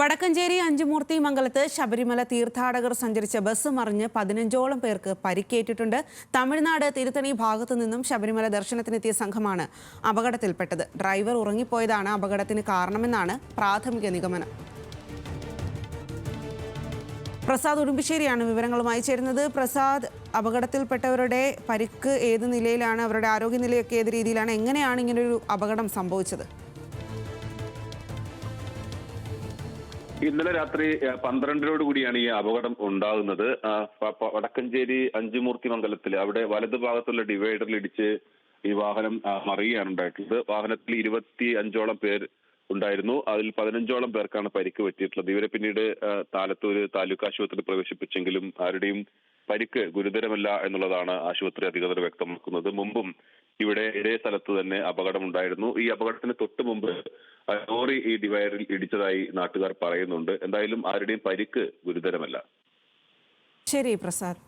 വടക്കഞ്ചേരി അഞ്ചുമൂർത്തി മംഗലത്ത് ശബരിമല തീർത്ഥാടകർ സഞ്ചരിച്ച ബസ് മറിഞ്ഞ് 15ഓളം പേർക്ക് പരിക്കേറ്റിട്ടുണ്ട്. തമിഴ്നാട് തിരുത്തണി ഭാഗത്തു നിന്നും ശബരിമല ദർശനത്തിനെത്തിയ സംഘമാണ് അപകടത്തിൽപ്പെട്ടത്. ഡ്രൈവർ ഉറങ്ങിപ്പോയതാണ് അപകടത്തിന് കാരണമെന്നാണ് പ്രാഥമിക നിഗമനം. പ്രസാദ് ഉടുമ്പിശ്ശേരിയാണ് വിവരങ്ങളുമായി ചേരുന്നത്. പ്രസാദ്, അപകടത്തിൽപ്പെട്ടവരുടെ പരിക്ക് ഏത് നിലയിലാണ്? അവരുടെ ആരോഗ്യനിലയൊക്കെ ഏത് രീതിയിലാണ്? എങ്ങനെയാണ് ഇങ്ങനൊരു അപകടം സംഭവിച്ചത്? ഇന്നലെ രാത്രി 12 കൂടിയാണ് ഈ അപകടം ഉണ്ടാകുന്നത്. വടക്കഞ്ചേരി അഞ്ചുമൂർത്തി മംഗലത്തിൽ അവിടെ വലതുഭാഗത്തുള്ള ഡിവൈഡറിൽ ഇടിച്ച് ഈ വാഹനം മറിയുകയാണ് ഉണ്ടായിട്ടുള്ളത്. വാഹനത്തിൽ 25ഓളം പേർ ഉണ്ടായിരുന്നു. അതിൽ 15ഓളം പേർക്കാണ് പരിക്ക് പറ്റിയിട്ടുള്ളത്. ഇവരെ പിന്നീട് താലത്തൂര് താലൂക്ക് ആശുപത്രിയിൽ പ്രവേശിപ്പിച്ചെങ്കിലും ആരുടെയും പരിക്ക് ഗുരുതരമല്ല എന്നുള്ളതാണ് ആശുപത്രി അധികൃതർ വ്യക്തമാക്കുന്നത്. മുമ്പും ഇവിടെ ഇതേ സ്ഥലത്ത് തന്നെ അപകടമുണ്ടായിരുന്നു. ഈ അപകടത്തിന് തൊട്ട് മുമ്പ് ലോറി ഈ ഡിവൈഡറിൽ ഇടിച്ചതായി നാട്ടുകാർ പറയുന്നുണ്ട്. എന്തായാലും ആരുടെയും പരിക്ക് ഗുരുതരമല്ല. ശരി പ്രസാദ്.